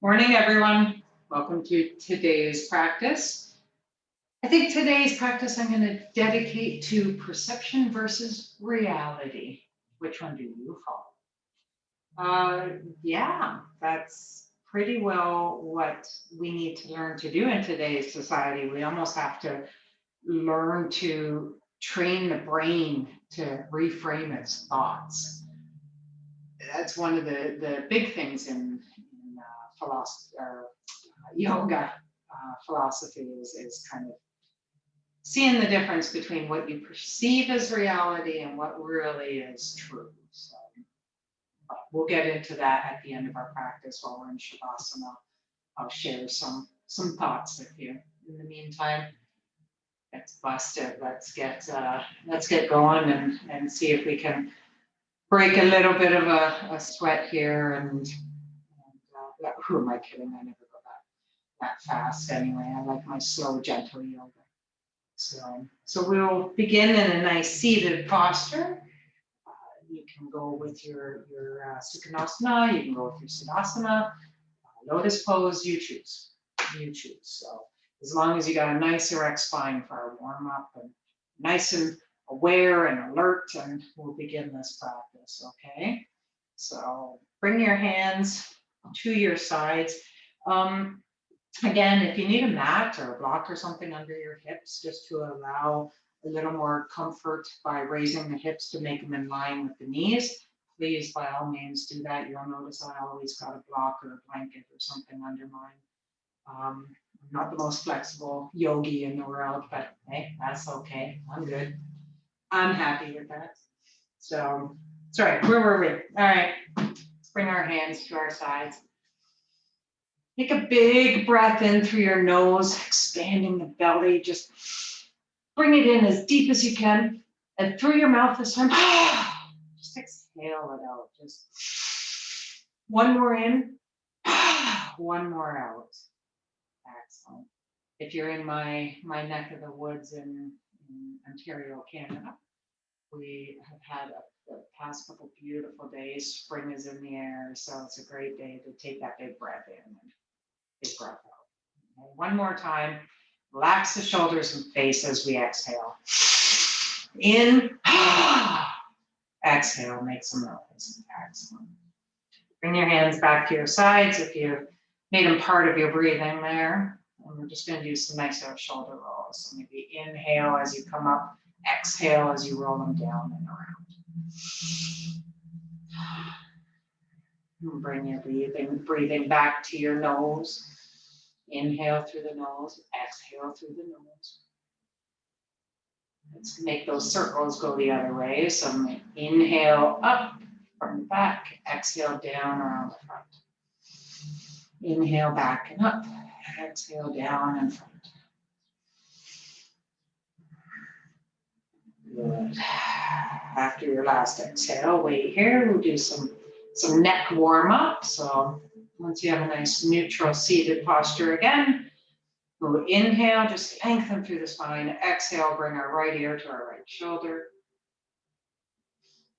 Morning, everyone. Welcome to today's practice. I think today's practice I'm going to dedicate to perception versus reality. Which one do you follow? Yeah, that's pretty well what we need to learn to do in today's society. We almost have to learn to train the brain to reframe its thoughts. That's one of the big things in philosophy or yoga philosophy is kind of seeing the difference between what you perceive as reality and what really is true. So we'll get into that at the end of our practice while we're in Shavasana. I'll share some thoughts with you. In the meantime, let's bust it. Let's get going and see if we can break a little bit of a sweat here. And who am I kidding? I never go that fast anyway. I like my slow, gentle yoga. So we'll begin in a nice seated posture. You can go with your Sukhanasana, you can go with your Siddhasana, lotus pose, you choose. You choose. So as long as you got a nice erect spine for our warm up and nice and aware and alert, and we'll begin this practice, okay? So bring your hands to your sides. Again, if you need a mat or a block or something under your hips, just to allow a little more comfort by raising the hips to make them in line with the knees, please, by all means, do that. You'll notice I always got a block or a blanket or something under mine. I'm not the most flexible yogi in the world, but hey, that's okay. I'm good. I'm happy with that. So, sorry, where were we? All right, let's bring our hands to our sides. Take a big breath in through your nose, expanding the belly. Just bring it in as deep as you can. And through your mouth this time, just exhale it out. Just one more in, one more out. Excellent. If you're in my neck of the woods in Ontario, Canada, we have had the past couple beautiful days. Spring is in the air, so it's a great day to take that big breath in and big breath out. Okay, one more time. Relax the shoulders and face as we exhale. In, exhale, make some noise. Excellent. Bring your hands back to your sides if you made them part of your breathing there. And we're just going to do some nice shoulder rolls. So maybe inhale as you come up, exhale as you roll them down and around. And bring your breathing back to your nose. Inhale through the nose, exhale through the nose. Let's make those circles go the other way. So inhale up from the back, exhale down around the front. Inhale back and up, exhale down and front. Good. After your last exhale, wait here. We'll do some neck warm up. So once you have a nice neutral seated posture again, we'll inhale, just lengthen through the spine. Exhale, bring our right ear to our right shoulder.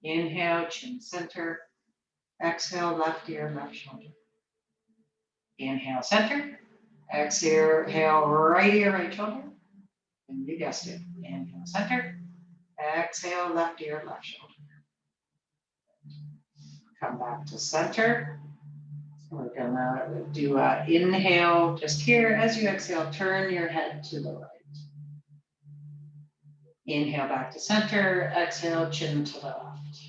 Inhale, chin center. Exhale, left ear, left shoulder. Inhale, center. Exhale, right ear, right shoulder. And you guessed it. Inhale, center. Exhale, left ear, left shoulder. Come back to center. We're gonna do an inhale just here. As you exhale, turn your head to the right. Inhale back to center. Exhale, chin to the left.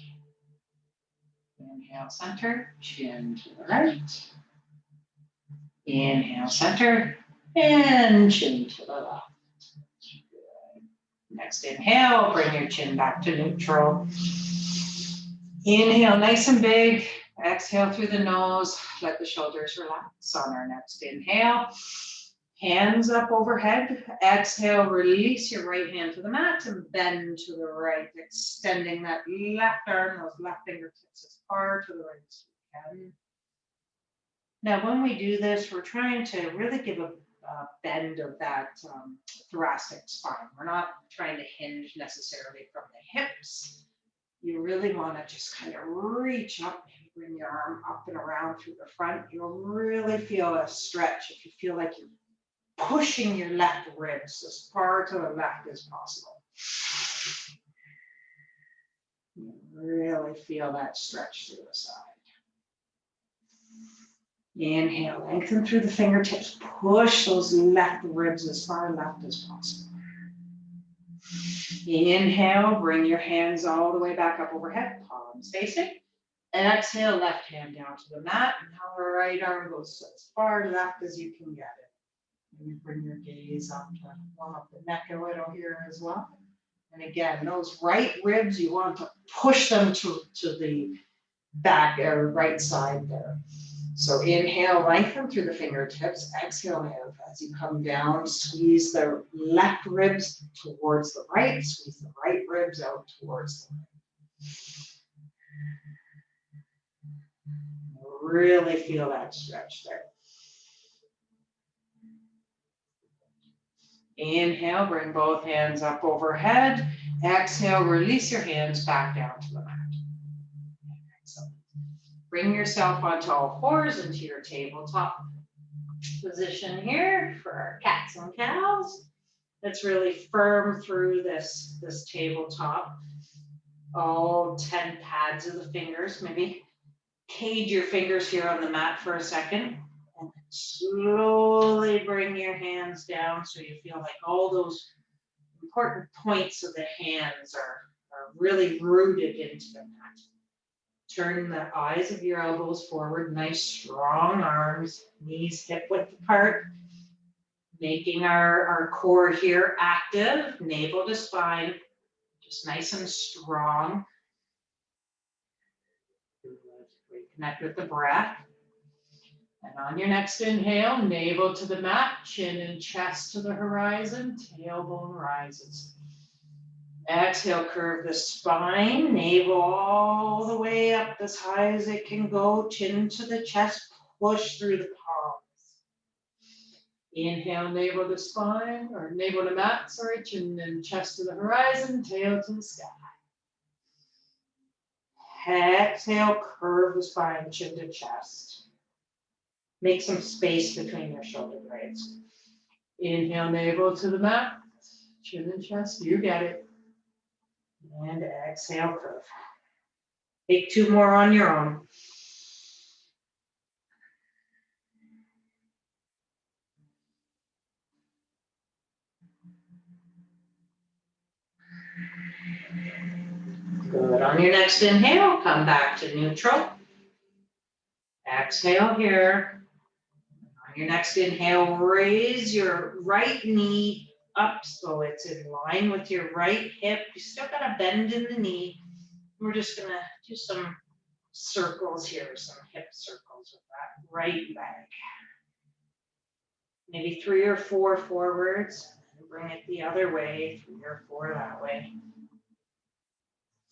Inhale, center, chin to the right. Inhale, center, and chin to the left. Good. Next inhale, bring your chin back to neutral. Inhale, nice and big. Exhale through the nose. Let the shoulders relax on our next inhale. Hands up overhead. Exhale, release your right hand to the mat and bend to the right, extending that left arm, those left fingertips as far to the right as you can. Now, when we do this, we're trying to really give a bend of that thoracic spine. We're not trying to hinge necessarily from the hips. You really want to just kind of reach up, maybe bring your arm up and around through the front. You'll really feel a stretch if you feel like you're pushing your left ribs as far to the left as possible. You really feel that stretch through the side. Inhale, lengthen through the fingertips. Push those left ribs as far left as possible. Inhale, bring your hands all the way back up overhead, palms facing. Exhale, left hand down to the mat. Now the right arm goes as far left as you can get it. And you bring your gaze up to warm up the neck a little here as well. And again, those right ribs, you want to push them to the back or right side there. So inhale, lengthen through the fingertips. Exhale, lift. As you come down, squeeze the left ribs towards the right. Squeeze the right ribs out towards the right. Really feel that stretch there. Inhale, bring both hands up overhead. Exhale, release your hands back down to the mat. Excellent. Bring yourself onto all fours into your tabletop position here for our cats and cows. That's really firm through this tabletop. All 10 pads of the fingers. Maybe cage your fingers here on the mat for a second. And slowly bring your hands down so you feel like all those important points of the hands are really rooted into the mat. Turn the eyes of your elbows forward, nice strong arms, knees hip width apart, making our core here active, navel to spine, just nice and strong. Reconnect with the breath. And on your next inhale, navel to the mat, chin and chest to the horizon, tailbone rises. Exhale, curve the spine, navel all the way up as high as it can go, chin to the chest, push through the palms. Inhale, navel to spine, or navel to mat, sorry, chin and chest to the horizon, tail to the sky. Exhale, curve the spine, chin to chest. Make some space between your shoulder blades. Inhale, navel to the mat, chin and chest, you get it. And exhale, curve. Take 2 more on your own. Good. On your next inhale, come back to neutral. Exhale here. On your next inhale, raise your right knee up so it's in line with your right hip. You still got a bend in the knee. We're just going to do some circles here, some hip circles with that right leg. Maybe 3 or 4 forwards. And bring it the other way, 3 or 4 that way.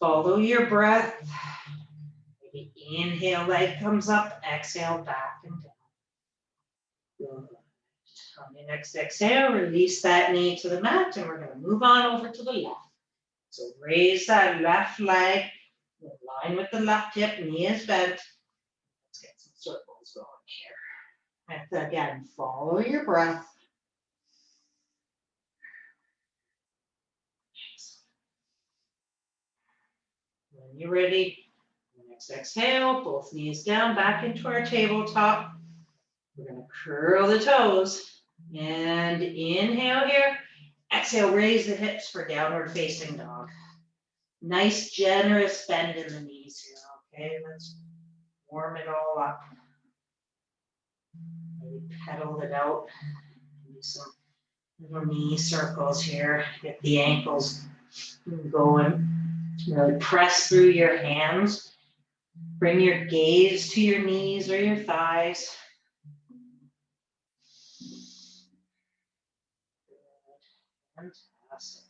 Follow your breath. Maybe inhale, leg comes up, exhale, back and down. Good. On your next exhale, release that knee to the mat, and we're going to move on over to the left. So raise that left leg in line with the left hip, knee is bent. Let's get some circles going here. And again, follow your breath. When you're ready, next exhale, both knees down, back into our tabletop. We're going to curl the toes and inhale here. Exhale, raise the hips for downward facing dog. Nice, generous bend in the knees here. Okay, let's warm it all up. Maybe pedal it out. Do some little knee circles here. Get the ankles going. Really press through your hands. Bring your gaze to your knees or your thighs. Fantastic.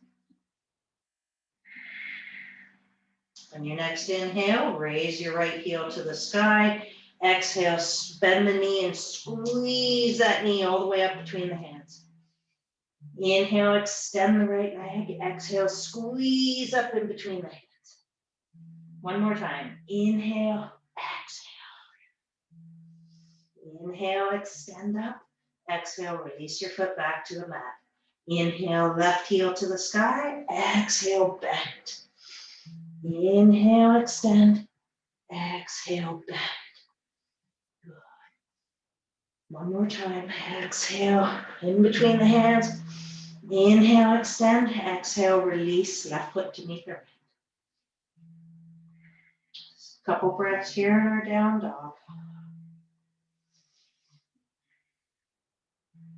On your next inhale, raise your right heel to the sky. Exhale, bend the knee and squeeze that knee all the way up between the hands. Inhale, extend the right leg. Exhale, squeeze up in between the hands. One more time. Inhale, exhale. Inhale, extend up. Exhale, release your foot back to the mat. Inhale, left heel to the sky. Exhale, bend. Inhale, extend. Exhale, bend. Good. One more time. Exhale, in between the hands. Inhale, extend. Exhale, release. Left foot to meet the right. Couple breaths here in our down dog.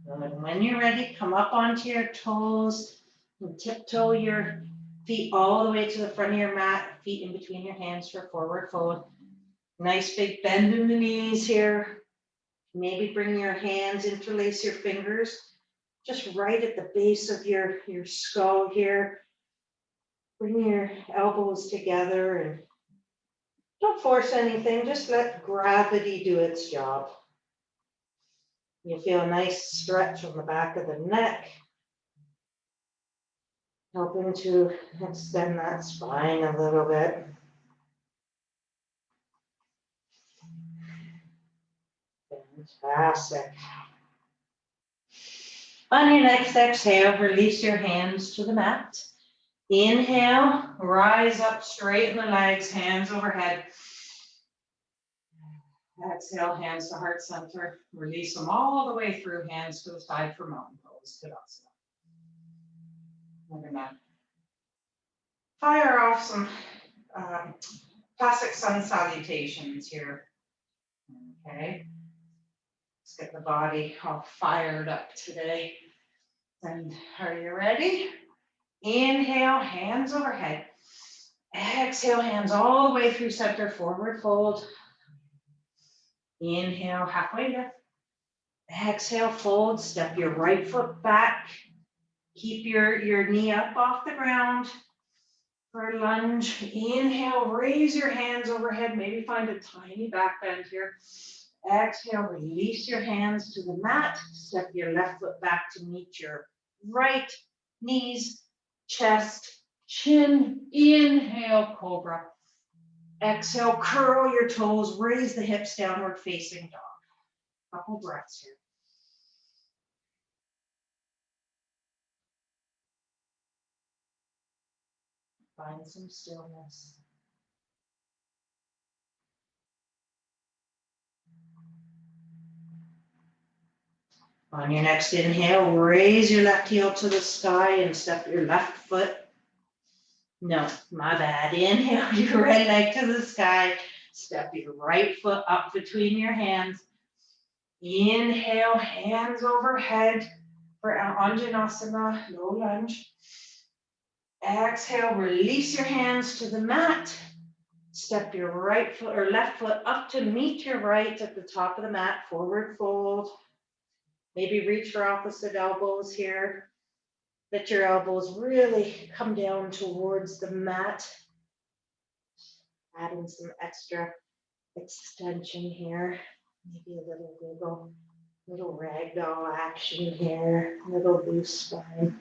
Good. When you're ready, come up onto your toes and tiptoe your feet all the way to the front of your mat, feet in between your hands for forward fold. Nice big bend in the knees here. Maybe bring your hands, interlace your fingers, just right at the base of your skull here. Bring your elbows together and don't force anything, just let gravity do its job. You feel a nice stretch on the back of the neck, helping to extend that spine a little bit. Fantastic. On your next exhale, release your hands to the mat. Inhale, rise up, straighten the legs, hands overhead. Exhale, hands to heart center. Release them all the way through, hands to the side for mountain pose. Tadasana. We're gonna fire off some classic sun salutations here. Okay. Let's get the body all fired up today. And are you ready? Inhale, hands overhead. Exhale, hands all the way through center, forward fold. Inhale, halfway lift. Exhale, fold, step your right foot back. Keep your knee up off the ground for a lunge. Inhale, raise your hands overhead, maybe find a tiny back bend here. Exhale, release your hands to the mat. Step your left foot back to meet your right, knees, chest, chin. Inhale, cobra. Exhale, curl your toes, raise the hips, downward facing dog. Couple breaths here. Find some stillness. On your next inhale, raise your left heel to the sky and step your left foot. No, my bad. Inhale your right leg to the sky. Step your right foot up between your hands. Inhale, hands overhead for Anjanasana, low lunge. Exhale, release your hands to the mat. Step your right foot or left foot up to meet your right at the top of the mat, forward fold. Maybe reach for opposite elbows here. Let your elbows really come down towards the mat. Adding some extra extension here. Maybe a little wiggle, little ragdoll action here, little loose spine.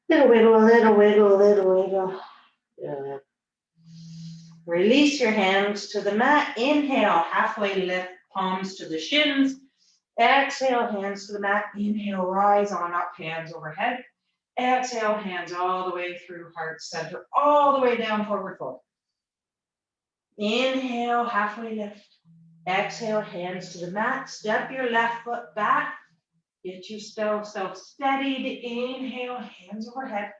Little wiggle, little wiggle, little wiggle. Good. Release your hands to the mat. Inhale, halfway lift, palms to the shins. Exhale, hands to the mat. Inhale, rise on up, hands overhead. Exhale, hands all the way through heart center, all the way down, forward fold. Inhale, halfway lift. Exhale, hands to the mat. Step your left foot back. Get yourself steadied. Inhale, hands overhead.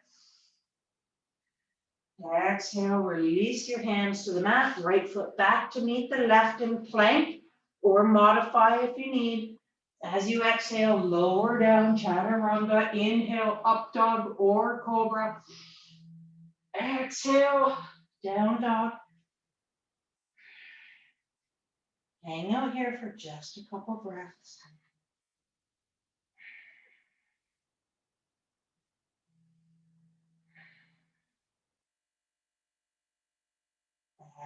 Exhale, release your hands to the mat. Right foot back to meet the left in plank, or modify if you need. As you exhale, lower down, chaturanga. Inhale, up dog or cobra. Exhale, down dog. Hang out here for just a couple breaths.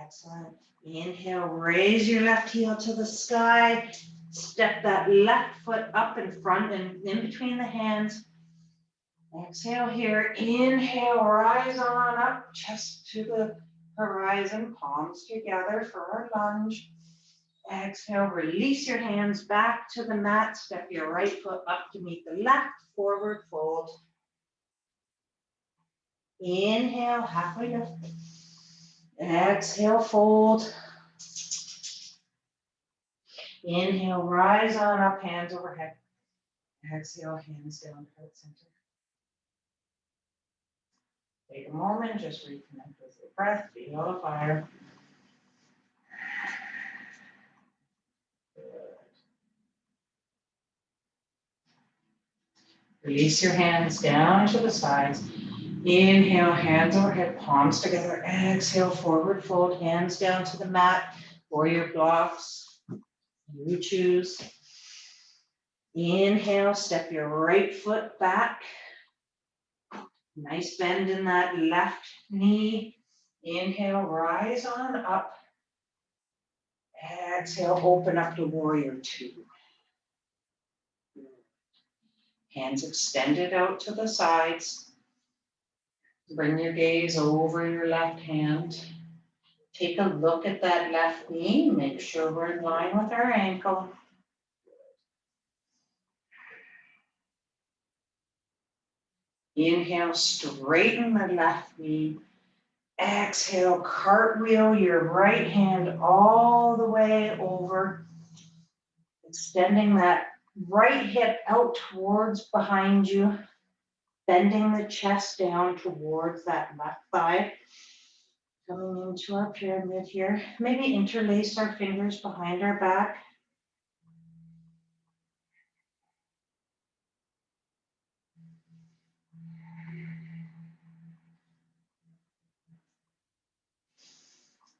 Excellent. Inhale, raise your left heel to the sky. Step that left foot up in front and in between the hands. Exhale here. Inhale, rise on up, chest to the horizon, palms together for our lunge. Exhale, release your hands back to the mat. Step your right foot up to meet the left, forward fold. Inhale, halfway lift. Exhale, fold. Inhale, rise on up, hands overhead. Exhale, hands down to heart center. Take a moment, just reconnect with your breath, feel the fire. Good. Release your hands down to the sides. Inhale, hands overhead, palms together. Exhale, forward fold, hands down to the mat or your blocks. You choose. Inhale, step your right foot back. Nice bend in that left knee. Inhale, rise on up. Exhale, open up to warrior two. Hands extended out to the sides. Bring your gaze over your left hand. Take a look at that left knee. Make sure we're in line with our ankle. Inhale, straighten the left knee. Exhale, cartwheel your right hand all the way over. Extending that right hip out towards behind you. Bending the chest down towards that left thigh. Coming into our pyramid here. Maybe interlace our fingers behind our back.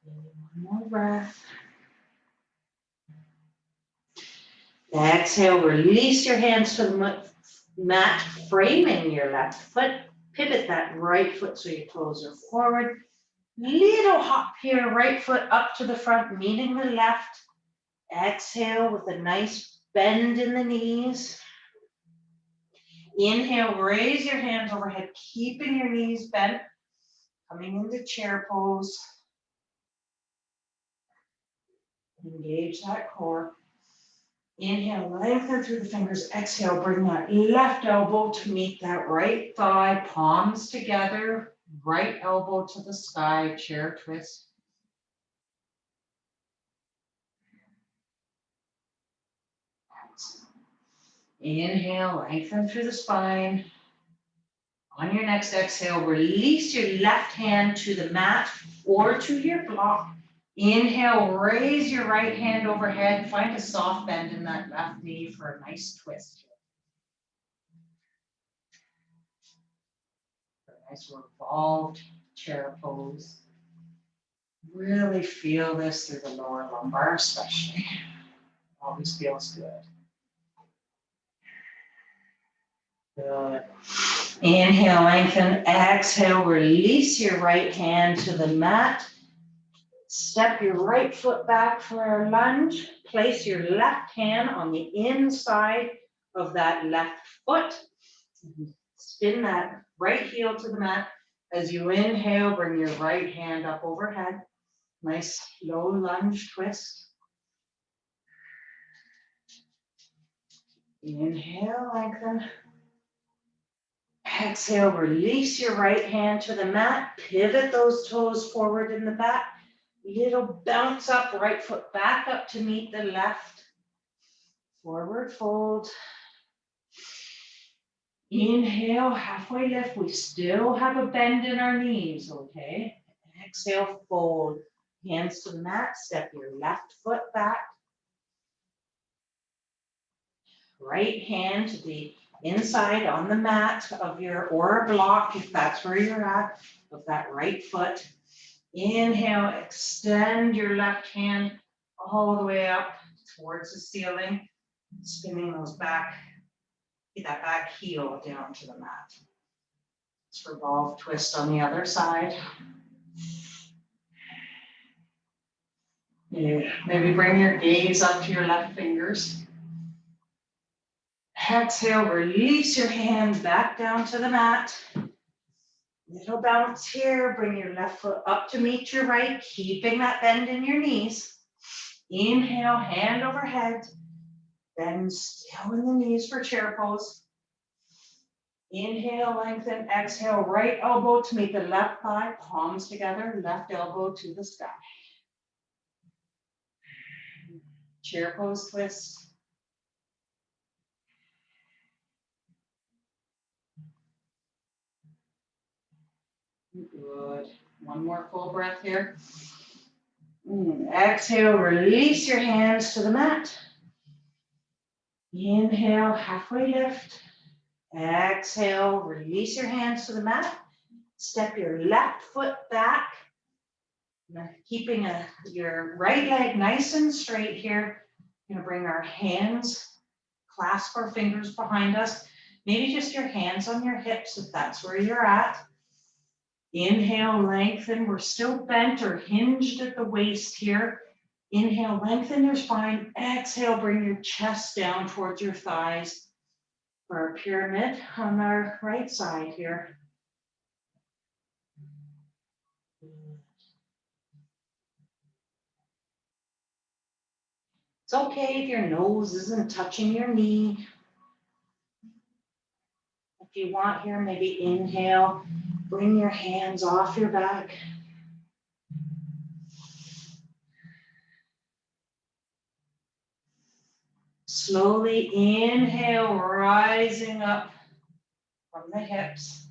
One more breath. Exhale, release your hands to the mat, framing your left foot. Pivot that right foot so your toes are forward. Little hop here, right foot up to the front, meeting the left. Exhale with a nice bend in the knees. Inhale, raise your hands overhead, keeping your knees bent. Coming into chair pose. Engage that core. Inhale, lengthen through the fingers. Exhale, bring that left elbow to meet that right thigh, palms together, right elbow to the sky, chair twist. Inhale, lengthen through the spine. On your next exhale, release your left hand to the mat or to your block. Inhale, raise your right hand overhead. Find a soft bend in that left knee for a nice twist. For a nice revolved chair pose. Really feel this through the lower lumbar especially. Always feels good. Good. Inhale, lengthen. Exhale, release your right hand to the mat. Step your right foot back for a lunge. Place your left hand on the inside of that left foot. Spin that right heel to the mat. As you inhale, bring your right hand up overhead. Nice low lunge twist. Inhale, lengthen. Exhale, release your right hand to the mat. Pivot those toes forward in the back. Little bounce up, right foot back up to meet the left. Forward fold. Inhale, halfway lift. We still have a bend in our knees, okay? Exhale, fold. Hands to the mat. Step your left foot back. Right hand to the inside on the mat of your, or a block, if that's where you're at, of that right foot. Inhale, extend your left hand all the way up towards the ceiling, spinning those back, get that back heel down to the mat. Let's revolve twist on the other side. Yeah, maybe bring your gaze up to your left fingers. Exhale, release your hand back down to the mat. Little bounce here, bring your left foot up to meet your right, keeping that bend in your knees. Inhale, hand overhead. Bend still in the knees for chair pose. Inhale, lengthen, exhale, right elbow to meet the left thigh, palms together, left elbow to the sky. Chair pose twist. Good. One more full breath here. Exhale, release your hands to the mat. Inhale, halfway lift. Exhale, release your hands to the mat. Step your left foot back. Keeping your right leg nice and straight here. We're gonna bring our hands, clasp our fingers behind us. Maybe just your hands on your hips if that's where you're at. Inhale, lengthen. We're still bent or hinged at the waist here. Inhale, lengthen your spine. Exhale, bring your chest down towards your thighs for our pyramid on our right side here. It's okay if your nose isn't touching your knee. If you want here, maybe inhale, bring your hands off your back. Slowly inhale, rising up from the hips.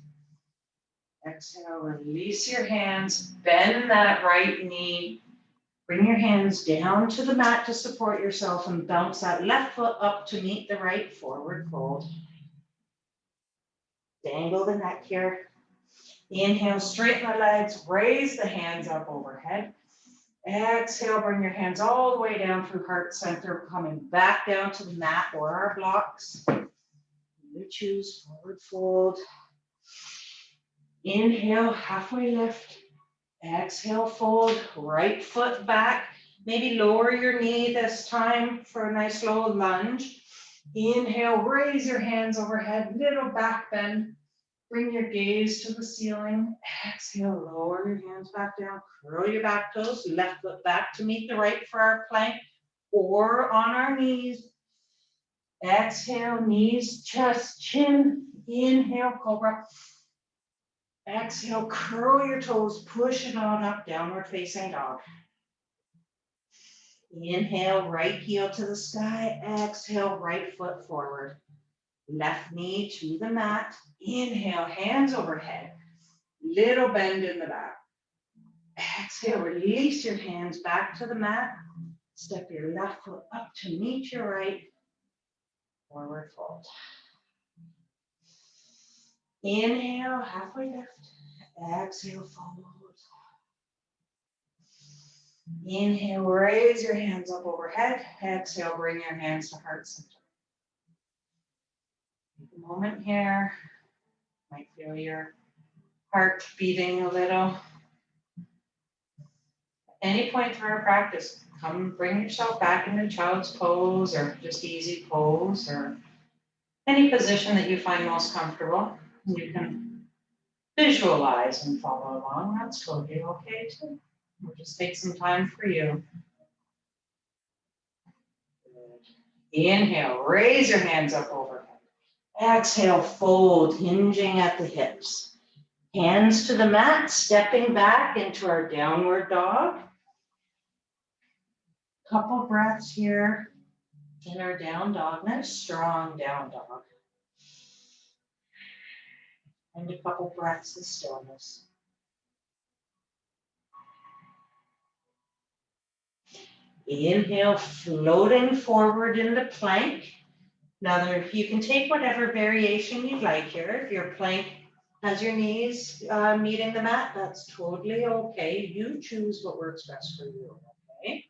Exhale, release your hands, bend that right knee. Bring your hands down to the mat to support yourself and bounce that left foot up to meet the right, forward fold. Dangle the neck here. Inhale, straighten the legs, raise the hands up overhead. Exhale, bring your hands all the way down through heart center, coming back down to the mat or our blocks. You choose forward fold. Inhale, halfway lift. Exhale, fold, right foot back. Maybe lower your knee this time for a nice low lunge. Inhale, raise your hands overhead, little back bend. Bring your gaze to the ceiling. Exhale, lower your hands back down. Curl your back toes, left foot back to meet the right for our plank or on our knees. Exhale, knees, chest, chin. Inhale, cobra. Exhale, curl your toes, push it on up, downward facing dog. Inhale, right heel to the sky. Exhale, right foot forward. Left knee to the mat. Inhale, hands overhead. Little bend in the back. Exhale, release your hands back to the mat. Step your left foot up to meet your right. Forward fold. Inhale, halfway lift. Exhale, fold. Inhale, raise your hands up overhead. Exhale, bring your hands to heart center. Take a moment here. Might feel your heart beating a little. Any point through our practice, come bring yourself back into child's pose or just easy pose or any position that you find most comfortable. You can visualize and follow along. That's totally okay too. We'll just take some time for you. Inhale, raise your hands up overhead. Exhale, fold, hinging at the hips. Hands to the mat, stepping back into our downward dog. Couple breaths here in our down dog, nice strong down dog. And a couple breaths of stillness. Inhale, floating forward into plank. Now you can take whatever variation you'd like here. If your plank has your knees meeting the mat, that's totally okay. You choose what works best for you, okay?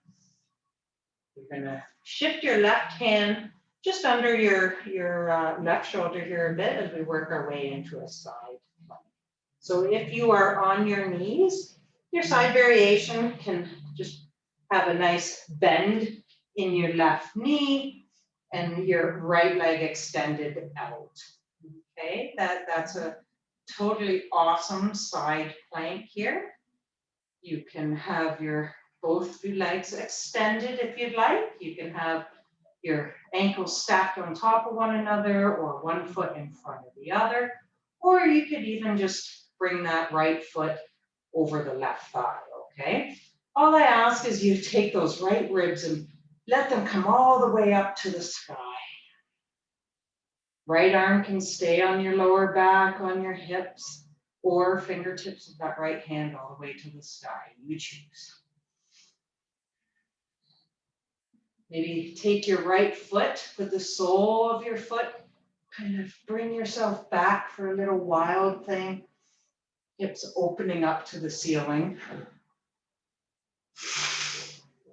You're gonna shift your left hand just under your left shoulder here a bit as we work our way into a side plank. So if you are on your knees, your side variation can just have a nice bend in your left knee and your right leg extended out. Okay, that's a totally awesome side plank here. You can have your both legs extended if you'd like. You can have your ankles stacked on top of one another or one foot in front of the other. Or you could even just bring that right foot over the left thigh, okay? All I ask is you take those right ribs and let them come all the way up to the sky. Right arm can stay on your lower back, on your hips, or fingertips of that right hand all the way to the sky. You choose. Maybe take your right foot with the sole of your foot, kind of bring yourself back for a little wild thing. Hips opening up to the ceiling.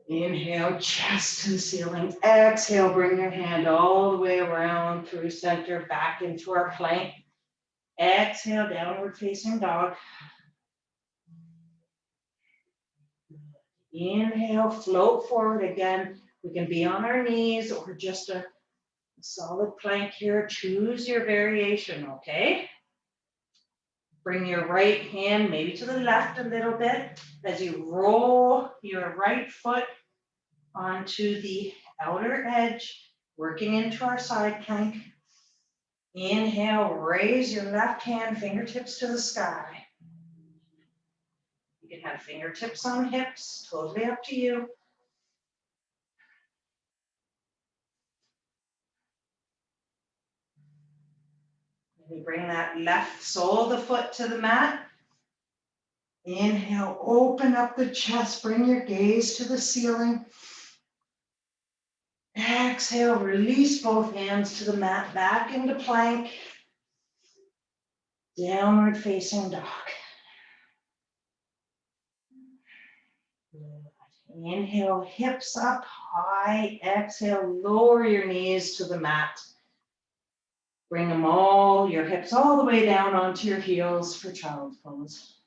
Inhale, chest to the ceiling. Exhale, bring your hand all the way around through center, back into our plank. Exhale, downward facing dog. Inhale, float forward again. We can be on our knees or just a solid plank here. Choose your variation, okay? Bring your right hand maybe to the left a little bit as you roll your right foot onto the outer edge, working into our side plank. Inhale, raise your left hand, fingertips to the sky. You can have fingertips on hips, totally up to you. Maybe bring that left sole of the foot to the mat. Inhale, open up the chest, bring your gaze to the ceiling. Exhale, release both hands to the mat, back into plank. Downward facing dog. Inhale, hips up high. Exhale, lower your knees to the mat. Bring them all, your hips all the way down onto your heels for child's pose.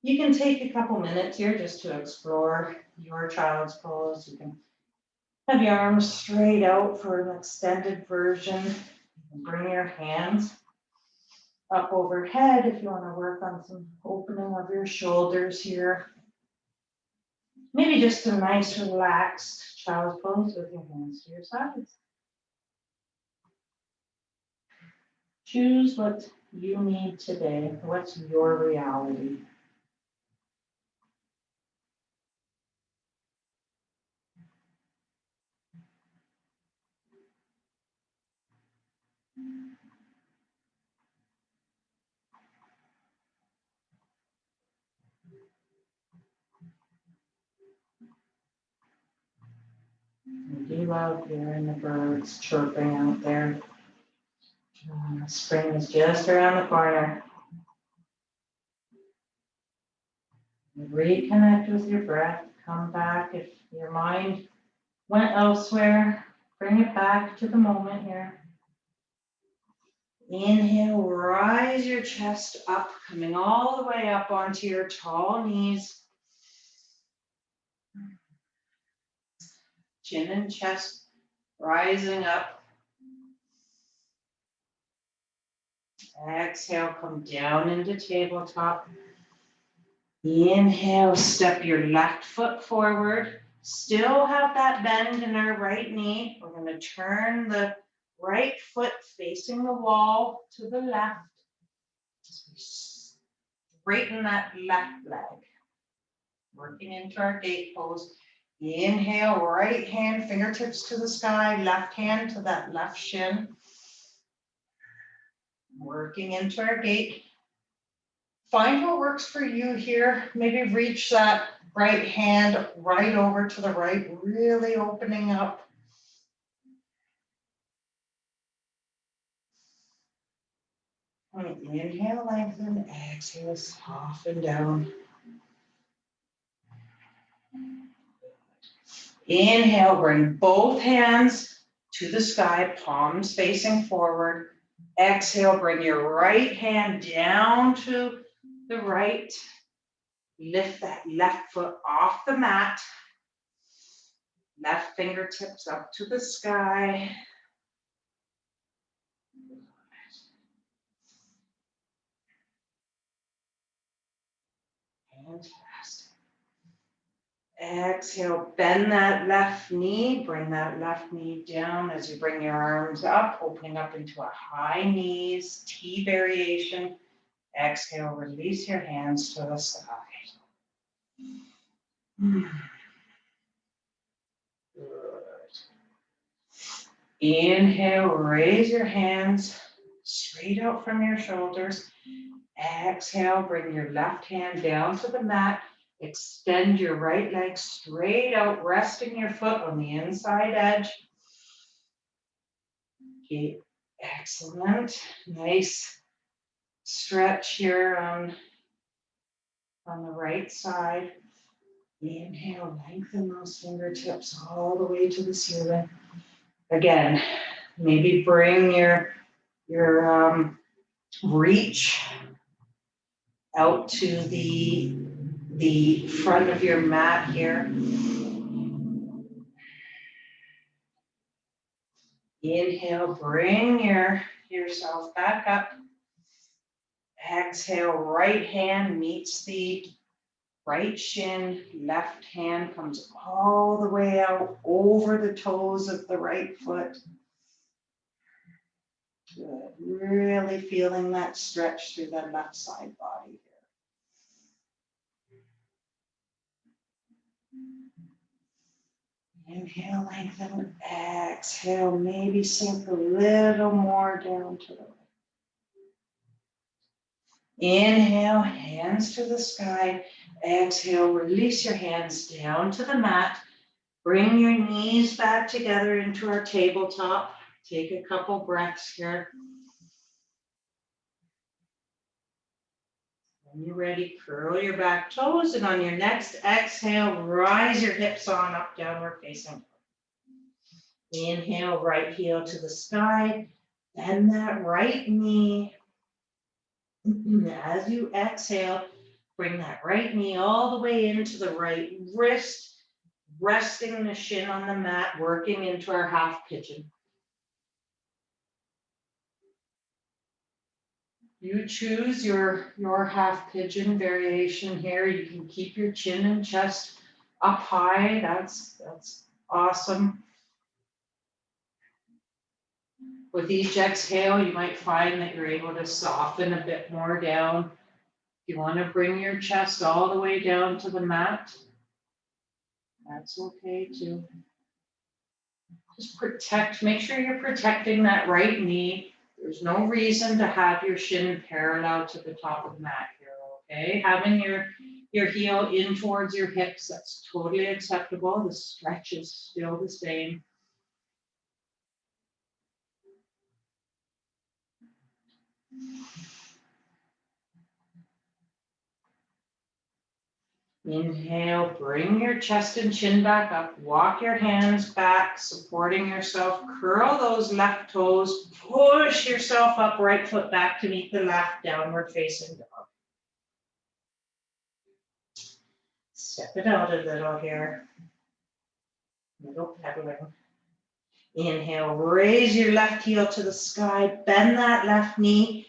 You can take a couple minutes here just to explore your child's pose. You can have your arms straight out for an extended version. You can bring your hands up overhead if you want to work on some opening of your shoulders here. Maybe just a nice relaxed child's pose with your hands to your sides. Choose what you need today. What's your reality? You do love hearing the birds chirping out there. Spring is just around the corner. Reconnect with your breath. Come back if your mind went elsewhere. Bring it back to the moment here. Inhale, rise your chest up, coming all the way up onto your tall knees. Chin and chest rising up. Exhale, come down into tabletop. Inhale, step your left foot forward. Still have that bend in our right knee. We're going to turn the right foot facing the wall to the left. Straighten that left leg. Working into our gate pose. Inhale, right hand, fingertips to the sky, left hand to that left shin. Working into our gate. Find what works for you here. Maybe reach that right hand right over to the right, really opening up. Inhale, lengthen, exhale, soften down. Inhale, bring both hands to the sky, palms facing forward. Exhale, bring your right hand down to the right. Lift that left foot off the mat. Left fingertips up to the sky. Fantastic. Exhale, bend that left knee, bring that left knee down as you bring your arms up, opening up into a high knees, T variation. Exhale, release your hands to the side. Good. Inhale, raise your hands straight out from your shoulders. Exhale, bring your left hand down to the mat. Extend your right leg straight out, resting your foot on the inside edge. Okay, excellent. Nice stretch here on the right side. Inhale, lengthen those fingertips all the way to the ceiling. Again, maybe bring your reach out to the front of your mat here. Inhale, bring yourself back up. Exhale, right hand meets the right shin, left hand comes all the way out over the toes of the right foot. Good. Really feeling that stretch through the left side body here. Inhale, lengthen. Exhale, maybe sink a little more down to the right. Inhale, hands to the sky. Exhale, release your hands down to the mat. Bring your knees back together into our tabletop. Take a couple breaths here. When you're ready, curl your back toes, and on your next exhale, rise your hips on up, downward facing. Inhale, right heel to the sky. Bend that right knee. As you exhale, bring that right knee all the way into the right wrist, resting the shin on the mat, working into our half pigeon. You choose your half pigeon variation here. You can keep your chin and chest up high. That's awesome. With each exhale, you might find that you're able to soften a bit more down. If you want to bring your chest all the way down to the mat, that's okay too. Just make sure you're protecting that right knee. There's no reason to have your shin parallel to the top of the mat here, okay? Having your heel in towards your hips, that's totally acceptable. The stretch is still the same. Inhale, bring your chest and chin back up. Walk your hands back, supporting yourself. Curl those left toes. Push yourself up, right foot back to meet the left, downward facing dog. Step it out a little here. Little pedaling. Inhale, raise your left heel to the sky. Bend that left knee.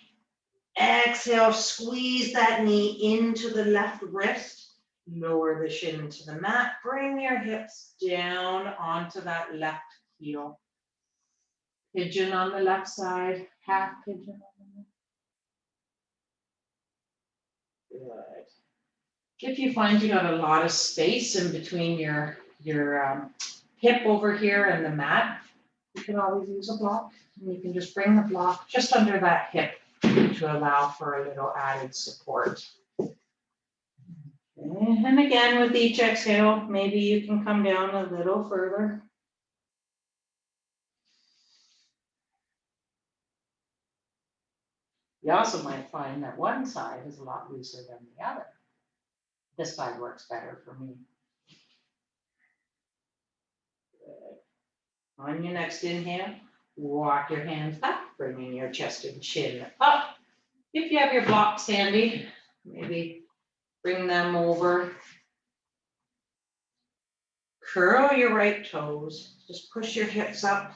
Exhale, squeeze that knee into the left wrist. Lower the shin to the mat. Bring your hips down onto that left heel. Pigeon on the left side, half pigeon on the left. Good. If you find you got a lot of space in between your hip over here and the mat, you can always use a block. And you can just bring the block just under that hip to allow for a little added support. And again, with each exhale, maybe you can come down a little further. You also might find that one side is a lot looser than the other. This side works better for me. Good. On your next inhale, walk your hands back, bringing your chest and chin up. If you have your blocks handy, maybe bring them over. Curl your right toes. Just push your hips up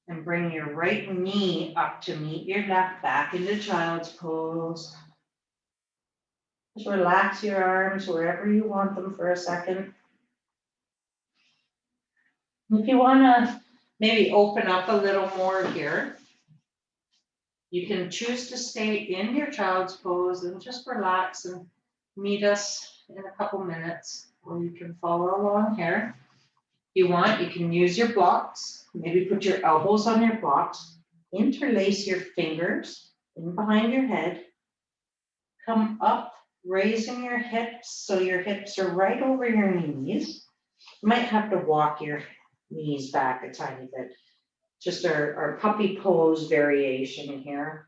and bring your right knee up to meet your left, back into child's pose. Just relax your arms wherever you want them for a second. If you wanna maybe open up a little more here, you can choose to stay in your child's pose and just relax and meet us in a couple minutes, or you can follow along here. If you want, you can use your blocks, maybe put your elbows on your blocks, interlace your fingers in behind your head, come up, raising your hips so your hips are right over your knees. You might have to walk your knees back a tiny bit. Just our puppy pose variation here.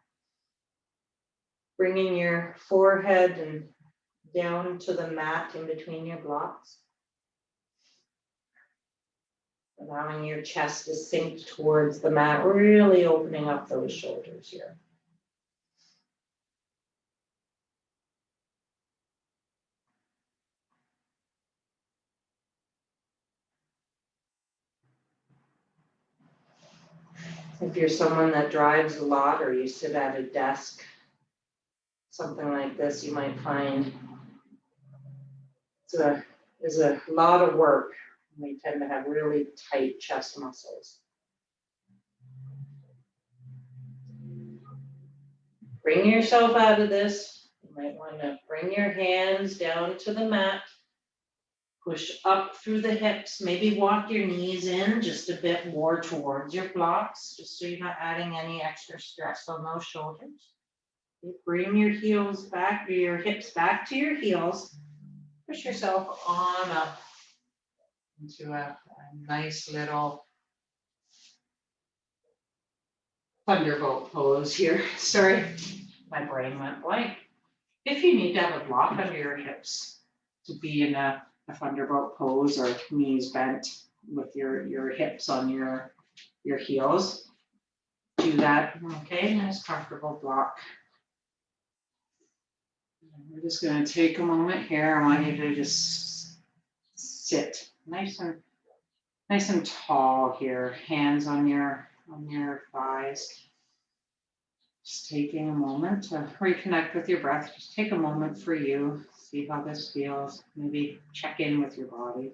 Bringing your forehead and down to the mat in between your blocks. Allowing your chest to sink towards the mat, really opening up those shoulders here. If you're someone that drives a lot or you sit at a desk, something like this, you might find it's a lot of work. We tend to have really tight chest muscles. Bring yourself out of this. You might want to bring your hands down to the mat. Push up through the hips, maybe walk your knees in just a bit more towards your blocks, just so you're not adding any extra stress on those shoulders. Bring your heels back, or your hips back to your heels. Push yourself on up into a nice little thunderbolt pose here. Sorry, my brain went blank. If you need to have a block under your hips to be in a thunderbolt pose or knees bent with your hips on your heels, do that. Okay, nice comfortable block. We're just going to take a moment here. I want you to just sit nice and tall here, hands on your thighs. Just taking a moment to reconnect with your breath. Just take a moment for you. See how this feels. Maybe check in with your body.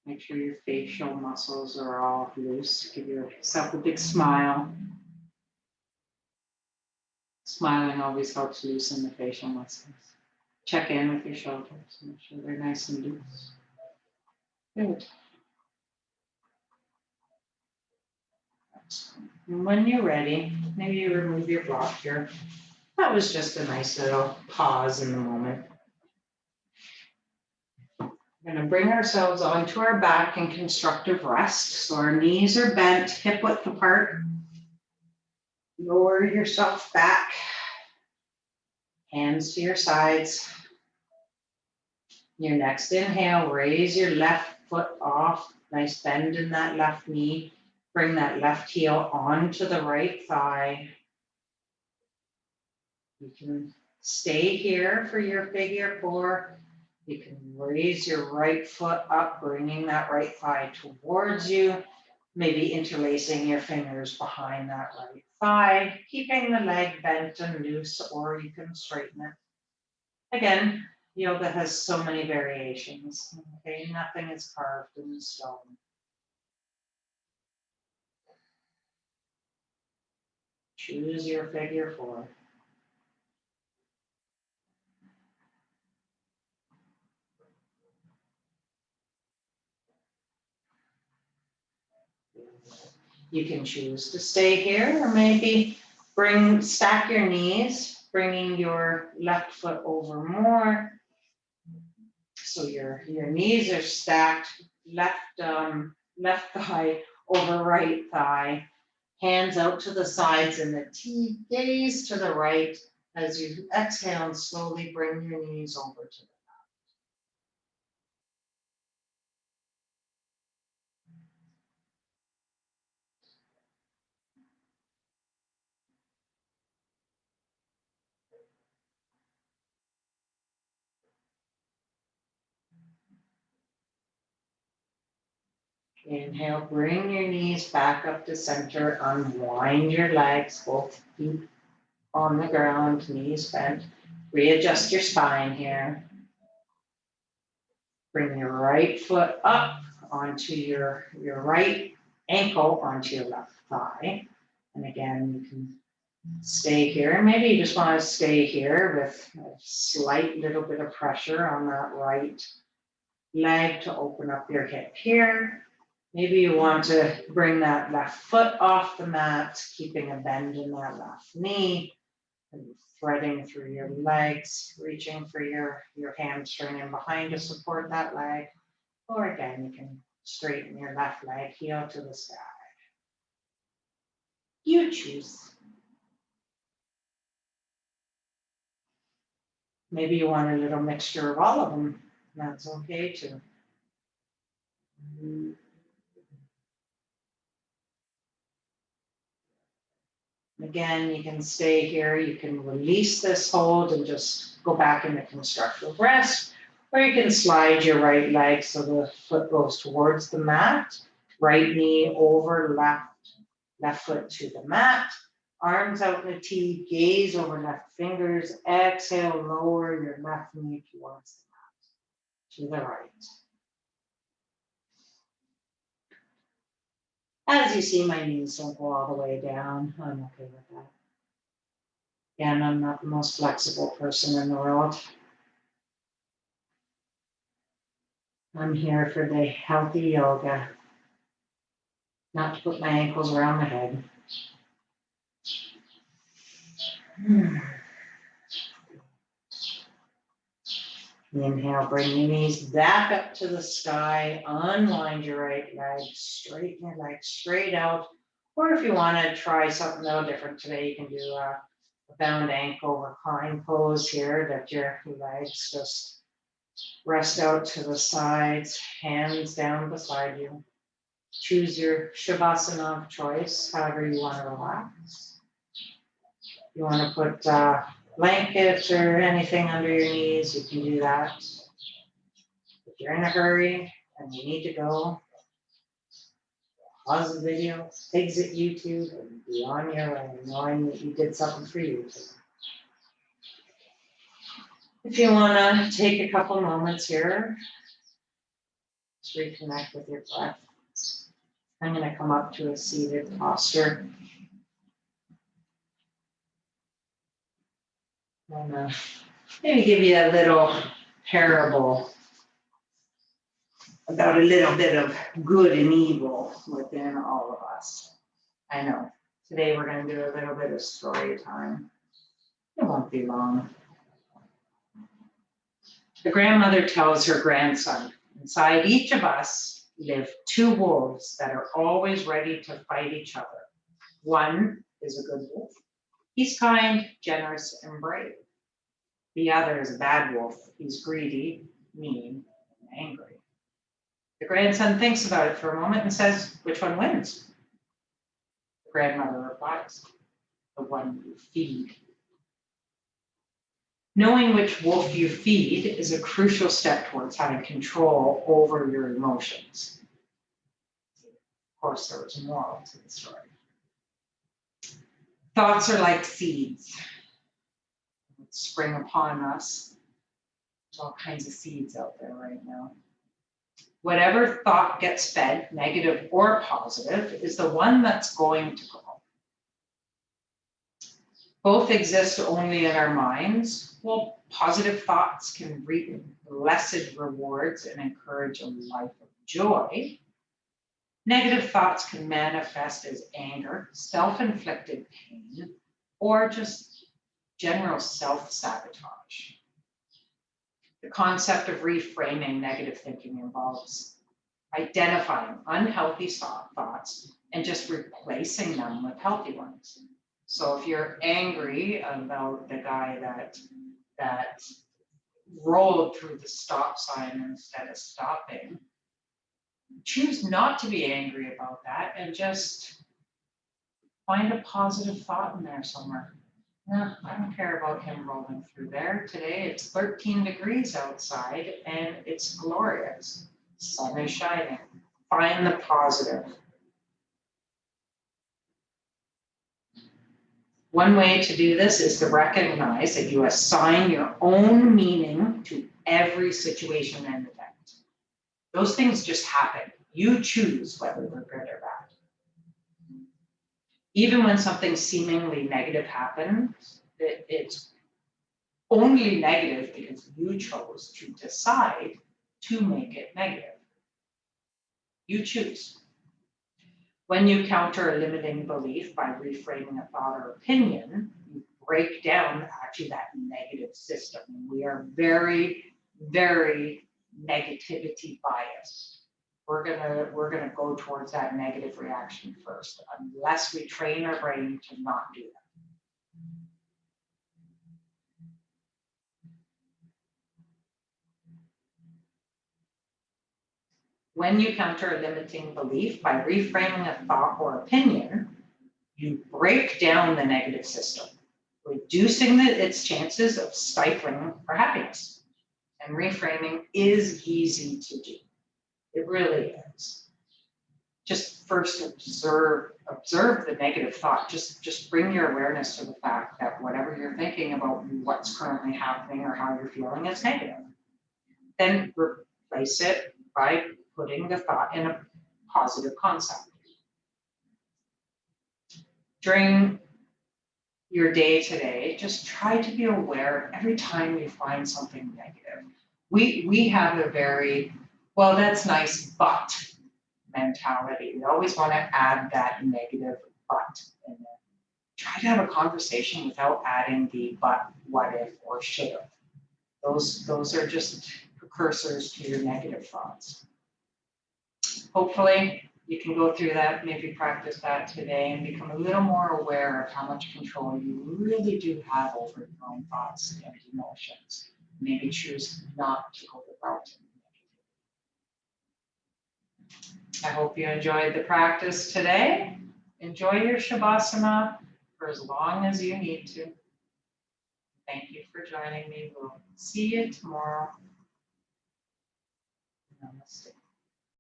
Make sure your facial muscles are all loose. Give yourself a big smile. Smiling always helps loosen the facial muscles. Check in with your shoulders. Make sure they're nice and loose. Good. And when you're ready, maybe you remove your block here. That was just a nice little pause in the moment. We're going to bring ourselves onto our back in constructive rest. So our knees are bent, hip width apart. Lower yourself back. Hands to your sides. Your next inhale, raise your left foot off. Nice bend in that left knee. Bring that left heel onto the right thigh. You can stay here for your figure four. You can raise your right foot up, bringing that right thigh towards you. Maybe interlacing your fingers behind that right thigh, keeping the leg bent and loose, or you can straighten it. Again, yoga has so many variations. Okay, nothing is carved in stone. Choose your figure four. You can choose to stay here, or maybe stack your knees, bringing your left foot over more. So your knees are stacked, left thigh over right thigh, hands out to the sides in the T, gaze to the right. As you exhale and slowly bring your knees over to the inhale, bring your knees back up to center, unwind your legs, both feet on the ground, knees bent. Readjust your spine here. Bring your right foot up onto your right ankle onto your left thigh. And again, you can stay here. Maybe you just want to stay here with a slight little bit of pressure on that right leg to open up your hip here. Maybe you want to bring that left foot off the mat, keeping a bend in that left knee, and threading through your legs, reaching for your hamstring in behind to support that leg. Or again, you can straighten your left leg, heel to the sky. You choose. Maybe you want a little mixture of all of them. That's okay too. Again, you can stay here. You can release this hold and just go back into constructive rest. Or you can slide your right leg so the foot goes towards the mat. Right knee over left foot to the mat. Arms out in a T, gaze over left fingers. Exhale, lower your left knee towards the mat, to the right. As you see, my knees don't go all the way down. I'm okay with that. Again, I'm not the most flexible person in the world. I'm here for the healthy yoga, not to put my ankles around my head. Inhale, bring your knees back up to the sky, unwind your right leg, straighten your leg straight out. Or if you want to try something a little different today, you can do a bound ankle recline pose here, that your legs just rest out to the sides, hands down beside you. Choose your Shavasana of choice, however you want to relax. You want to put blankets or anything under your knees, you can do that. If you're in a hurry and you need to go, pause the video, exit YouTube, and be on your way, knowing that you did something for you. If you want to take a couple moments here, just reconnect with your breath. I'm going to come up to a seated posture. And maybe give you a little parable about a little bit of good and evil within all of us. I know. Today we're going to do a little bit of story time. It won't be long. The grandmother tells her grandson, inside each of us live two wolves that are always ready to fight each other. One is a good wolf. He's kind, generous, and brave. The other is a bad wolf. He's greedy, mean, and angry. The grandson thinks about it for a moment and says, which one wins? The grandmother replies, the one you feed. Knowing which wolf you feed is a crucial step towards having control over your emotions. Of course, there was a moral to the story. Thoughts are like seeds that spring upon us. There's all kinds of seeds out there right now. Whatever thought gets fed, negative or positive, is the one that's going to grow. Both exist only in our minds. Well, positive thoughts can reap blessed rewards and encourage a life of joy. Negative thoughts can manifest as anger, self-inflicted pain, or just general self-sabotage. The concept of reframing negative thinking involves identifying unhealthy thoughts and just replacing them with healthy ones. So if you're angry about the guy that rolled through the stop sign instead of stopping, choose not to be angry about that and just find a positive thought in there somewhere. No, I don't care about him rolling through there. Today it's 13 degrees outside and it's glorious. Sun is shining. Find the positive. One way to do this is to recognize that you assign your own meaning to every situation and event. Those things just happen. You choose whether they're good or bad. Even when something seemingly negative happens, it's only negative because you chose to decide to make it negative. You choose. When you counter a limiting belief by reframing a thought or opinion, you break down actually that negative system. We are very, very negativity biased. We're gonna go towards that negative reaction first, unless we train our brain to not do that. When you counter a limiting belief by reframing a thought or opinion, you break down the negative system, reducing its chances of stifling our happiness. And reframing is easy to do. It really is. Just first observe the negative thought. Just bring your awareness to the fact that whatever you're thinking about what's currently happening or how you're feeling is negative. Then replace it by putting the thought in a positive concept. During your day today, just try to be aware every time you find something negative. We have a very, well, that's nice, but mentality. We always want to add that negative but in there. Try to have a conversation without adding the but, what if, or should have. Those are just precursors to your negative thoughts. Hopefully you can go through that, maybe practice that today and become a little more aware of how much control you really do have over your own thoughts and emotions. Maybe choose not to go the route. I hope you enjoyed the practice today. Enjoy your Shavasana for as long as you need to. Thank you for joining me. We'll see you tomorrow. Namaste.